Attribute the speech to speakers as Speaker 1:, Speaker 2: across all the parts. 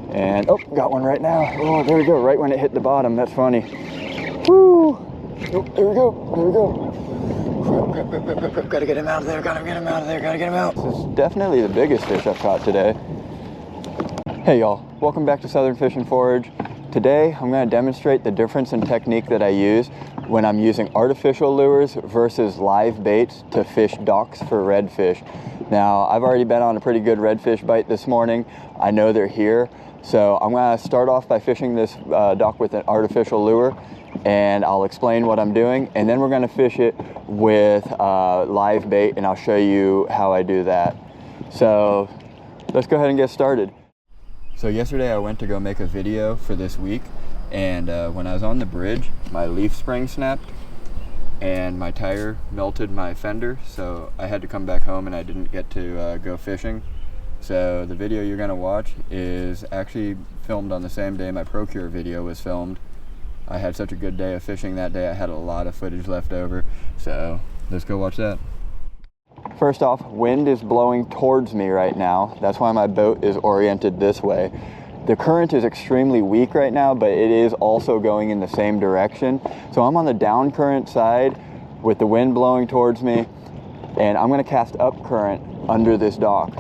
Speaker 1: And, oh, got one right now. Oh, there we go, right when it hit the bottom. That's funny. Woo! Oh, there we go, there we go. Crap. Gotta get him out of there, gotta get him out of there, gotta get him out. This is definitely the biggest fish I've caught today. Hey y'all, welcome back to Southern Fish and Forage. Today, I'm gonna demonstrate the difference in technique that I use when I'm using artificial lures versus live baits to fish docks for redfish. Now, I've already been on a pretty good redfish bite this morning. I know they're here. So I'm gonna start off by fishing this dock with an artificial lure, and I'll explain what I'm doing, and then we're gonna fish it with live bait, and I'll show you how I do that. So let's go ahead and get started. So yesterday I went to go make a video for this week, and when I was on the bridge, my leaf spring snapped and my tire melted my fender, so I had to come back home and I didn't get to go fishing. So the video you're gonna watch is actually filmed on the same day my Procure video was filmed. I had such a good day of fishing that day, I had a lot of footage left over, so let's go watch that. First off, wind is blowing towards me right now. That's why my boat is oriented this way. The current is extremely weak right now, but it is also going in the same direction. So I'm on the down current side with the wind blowing towards me, and I'm gonna cast up current under this dock,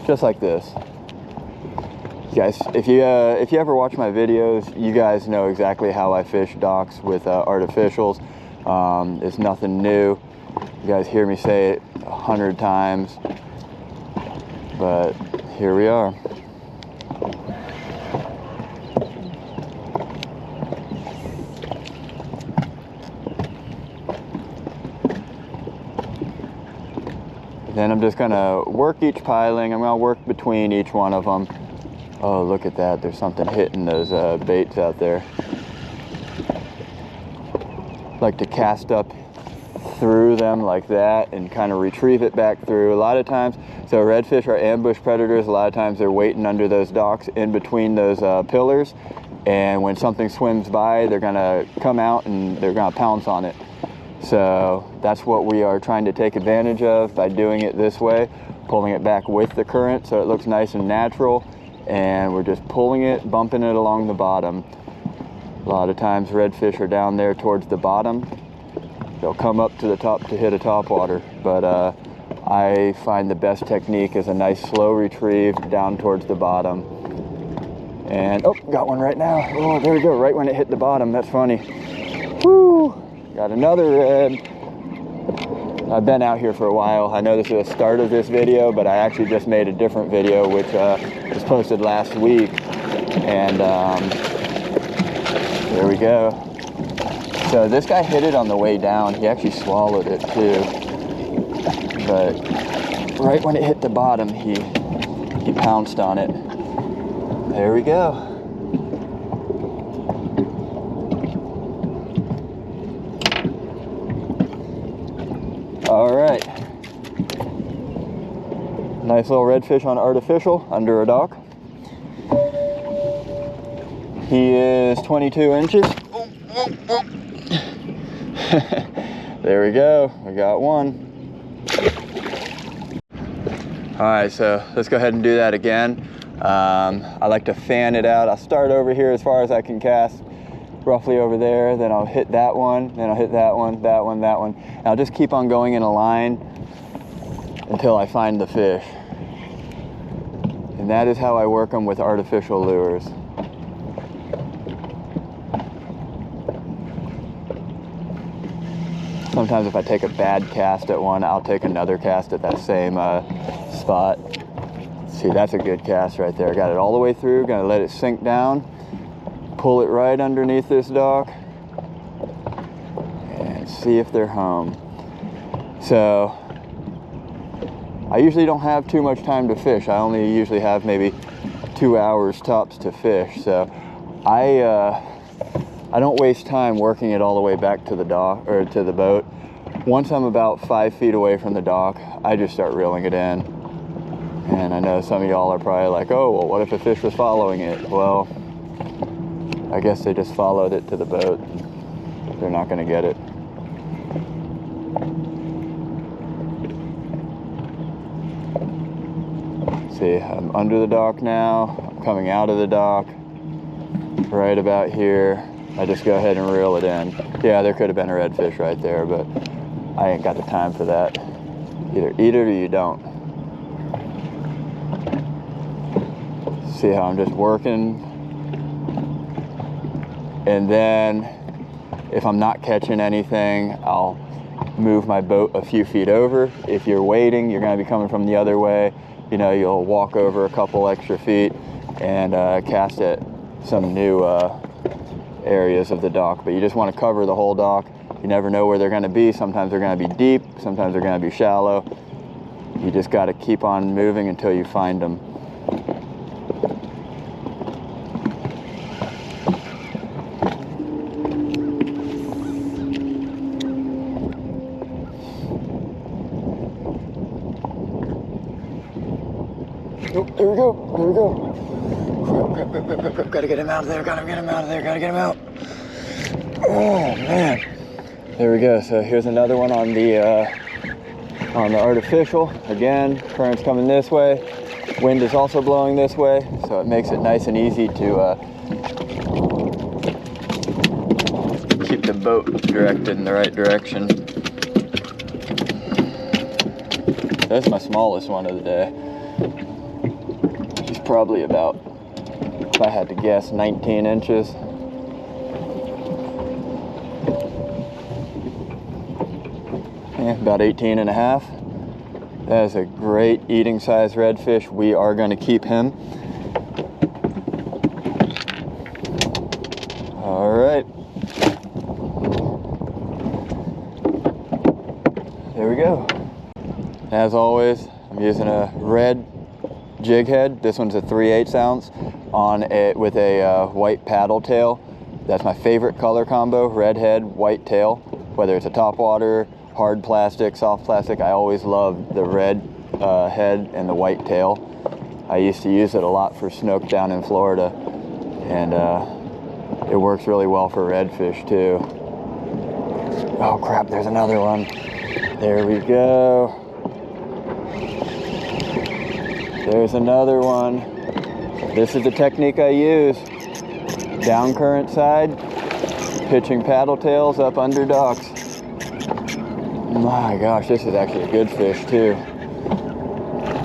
Speaker 1: just like this. Guys, if you ever watch my videos, you guys know exactly how I fish docks with artificials. It's nothing new. You guys hear me say it 100 times, but here we are. Then I'm just gonna work each piling. I'm gonna work between each one of them. Oh, look at that, there's something hitting those baits out there. Like to cast up through them like that and kind of retrieve it back through. A lot of times, so redfish are ambush predators. A lot of times they're waiting under those docks in between those pillars, and when something swims by, they're gonna come out and they're gonna pounce on it. So that's what we are trying to take advantage of by doing it this way, pulling it back with the current so it looks nice and natural, and we're just pulling it, bumping it along the bottom. A lot of times redfish are down there towards the bottom. They'll come up to the top to hit a topwater, but I find the best technique is a nice slow retrieve down towards the bottom. And, oh, got one right now. Oh, there we go, right when it hit the bottom. That's funny. Woo! Got another red. I've been out here for a while. I know this is the start of this video, but I actually just made a different video, which was posted last week. And there we go. So this guy hit it on the way down. He actually swallowed it too. But right when it hit the bottom, he pounced on it. There we go. All right. Nice little redfish on artificial under a dock. He is 22 inches. There we go, we got one. All right, so let's go ahead and do that again. I like to fan it out. I'll start over here as far as I can cast, roughly over there, then I'll hit that one, then I'll hit that one, that one, that one. And I'll just keep on going in a line until I find the fish. And that is how I work them with artificial lures. Sometimes if I take a bad cast at one, I'll take another cast at that same spot. See, that's a good cast right there. Got it all the way through, gonna let it sink down, pull it right underneath this dock, and see if they're home. So, I usually don't have too much time to fish. I only usually have maybe 2 hours tops to fish. So, I don't waste time working it all the way back to the dock or to the boat. Once I'm about 5 feet away from the dock, I just start reeling it in. And I know some of y'all are probably like, oh, well, what if a fish was following it? Well, I guess they just followed it to the boat. They're not gonna get it. See, I'm under the dock now. I'm coming out of the dock right about here. I just go ahead and reel it in. Yeah, there could have been a redfish right there, but I ain't got the time for that. Either eat it or you don't. See how I'm just working? And then if I'm not catching anything, I'll move my boat a few feet over. If you're waiting, you're going to be coming from the other way. You know, you'll walk over a couple extra feet and cast at some new areas of the dock. But you just want to cover the whole dock. You never know where they're going to be. Sometimes they're going to be deep. Sometimes they're going to be shallow. You just got to keep on moving until you find them. Oh, there we go, there we go. Crap. Gotta get him out of there, gotta get him out of there, gotta get him out. Oh, man. There we go, so here's another one on the artificial. Again, current's coming this way. Wind is also blowing this way, so it makes it nice and easy to keep the boat directed in the right direction. That's my smallest one of the day. Probably about, if I had to guess, 19 inches. Yeah, about 18 and a half. That is a great eating size redfish. We are going to keep him. All right. There we go. As always, I'm using a red jig head. This one's a 3/8 ounce on it with a white paddle tail. That's my favorite color combo, red head, white tail. Whether it's a topwater, hard plastic, soft plastic, I always love the red head and the white tail. I used to use it a lot for snook down in Florida, and it works really well for redfish too. Oh crap, there's another one. There we go. There's another one. This is the technique I use. Down current side, pitching paddle tails up under docks. My gosh, this is actually a good fish too.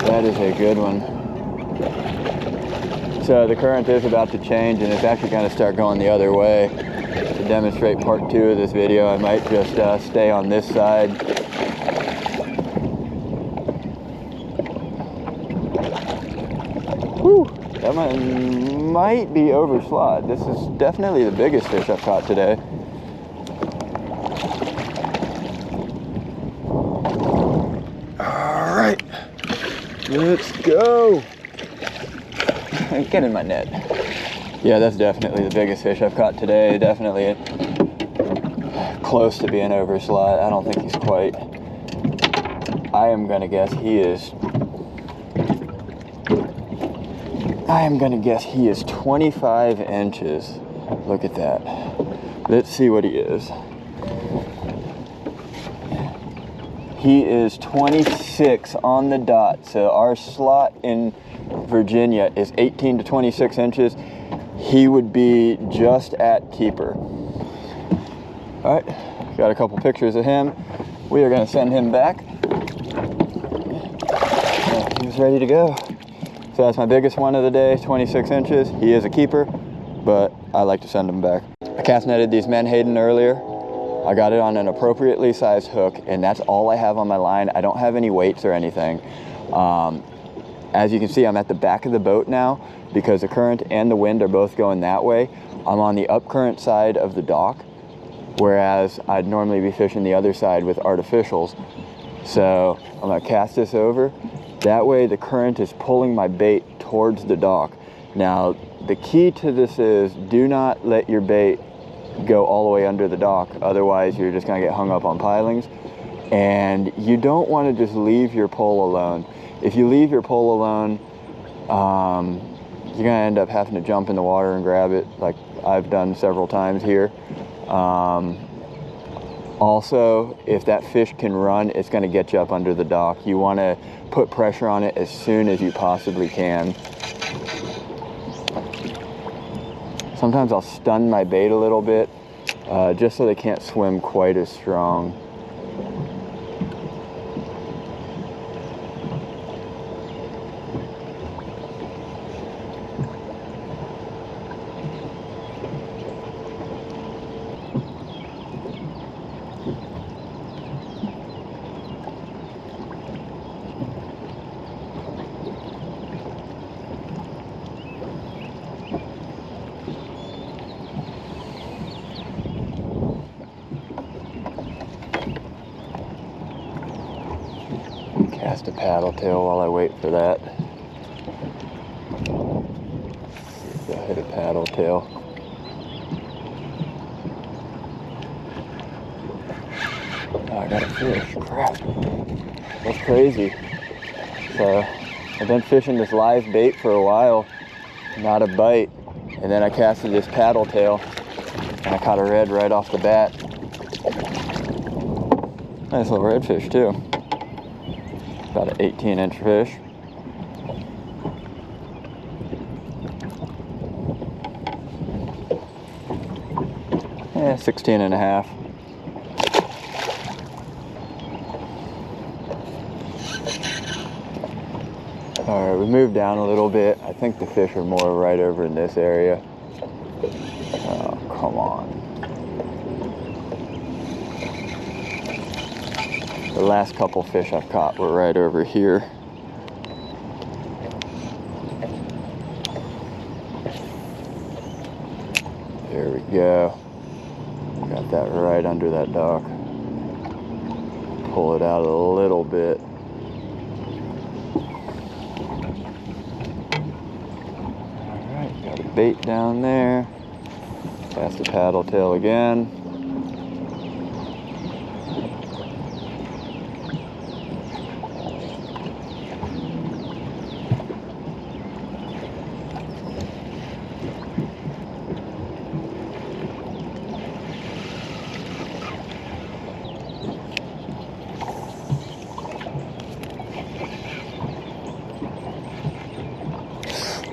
Speaker 1: That is a good one. So the current is about to change and it's actually going to start going the other way. To demonstrate part 2 of this video, I might just stay on this side. Whew, that might be overslot. This is definitely the biggest fish I've caught today. All right, let's go. Get in my net. Yeah, that's definitely the biggest fish I've caught today. Definitely close to being overslot. I don't think he's quite. I am gonna guess he is 25 inches. Look at that. Let's see what he is. He is 26 on the dot. So our slot in Virginia is 18 to 26 inches. He would be just at keeper. All right, got a couple pictures of him. We are gonna send him back. He's ready to go. So that's my biggest one of the day, 26 inches. He is a keeper, but I like to send him back. I cast netted these menhaden earlier. I got it on an appropriately sized hook, and that's all I have on my line. I don't have any weights or anything. As you can see, I'm at the back of the boat now because the current and the wind are both going that way. I'm on the up current side of the dock, whereas I'd normally be fishing the other side with artificials. So I'm gonna cast this over. That way the current is pulling my bait towards the dock. Now, the key to this is do not let your bait go all the way under the dock. Otherwise, you're just gonna get hung up on pilings. And you don't wanna just leave your pole alone. If you leave your pole alone, you're gonna end up having to jump in the water and grab it, like I've done several times here. Also, if that fish can run, it's going to get you up under the dock. You want to put pressure on it as soon as you possibly can. Sometimes I'll stun my bait a little bit, just so they can't swim quite as strong. Cast a paddle tail while I wait for that. See if they'll hit a paddle tail. Oh, I got a fish. Crap. That's crazy. So I've been fishing this live bait for a while, not a bite, and then I casted this paddle tail and I caught a red right off the bat. Nice little redfish too. About an 18-inch fish. Yeah, 16 and a half. All right, we moved down a little bit. I think the fish are more right over in this area. Oh, come on. The last couple fish I've caught were right over here. There we go. Got that right under that dock. Pull it out a little bit. Alright, got a bait down there. Cast a paddle tail again.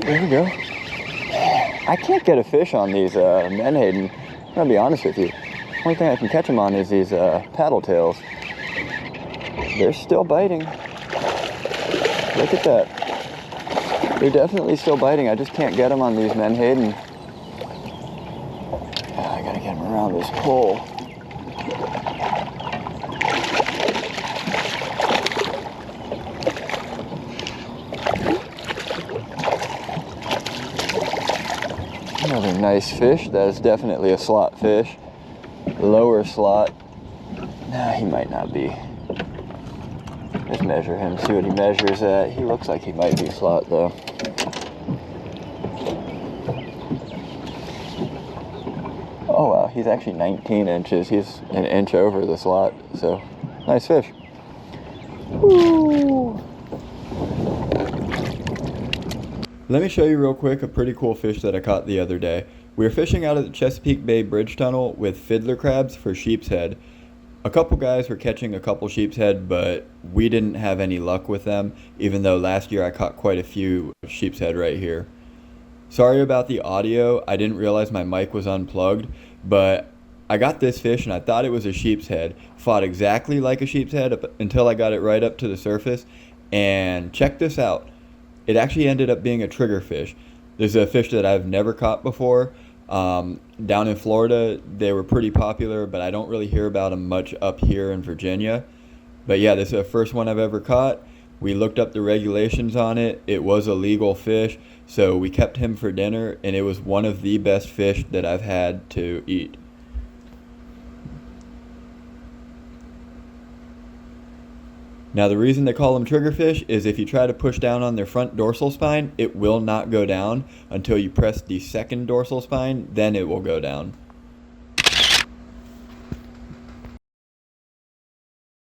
Speaker 1: There we go. I can't get a fish on these menhaden. I'm gonna be honest with you. Only thing I can catch them on is these paddle tails. They're still biting. Look at that. They're definitely still biting. I just can't get them on these menhaden. I gotta get them around this pole. Another nice fish. That is definitely a slot fish. Lower slot. Nah, he might not be. Let's measure him, see what he measures at. He looks like he might be slot though. Oh wow, he's actually 19 inches. He's an inch over the slot, so nice fish. Woo! Let me show you real quick a pretty cool fish that I caught the other day. We were fishing out of the Chesapeake Bay Bridge Tunnel with fiddler crabs for sheepshead. A couple guys were catching a couple sheepshead, but we didn't have any luck with them, even though last year I caught quite a few sheepshead right here. Sorry about the audio, I didn't realize my mic was unplugged, but I got this fish and I thought it was a sheepshead. Fought exactly like a sheepshead until I got it right up to the surface, and check this out. It actually ended up being a triggerfish. There's a fish that I've never caught before. Down in Florida, they were pretty popular, but I don't really hear about them much up here in Virginia. But yeah, this is the first one I've ever caught. We looked up the regulations on it. It was a legal fish, so we kept him for dinner, and it was one of the best fish that I've had to eat. Now the reason they call them triggerfish is if you try to push down on their front dorsal spine, it will not go down until you press the second dorsal spine, then it will go down.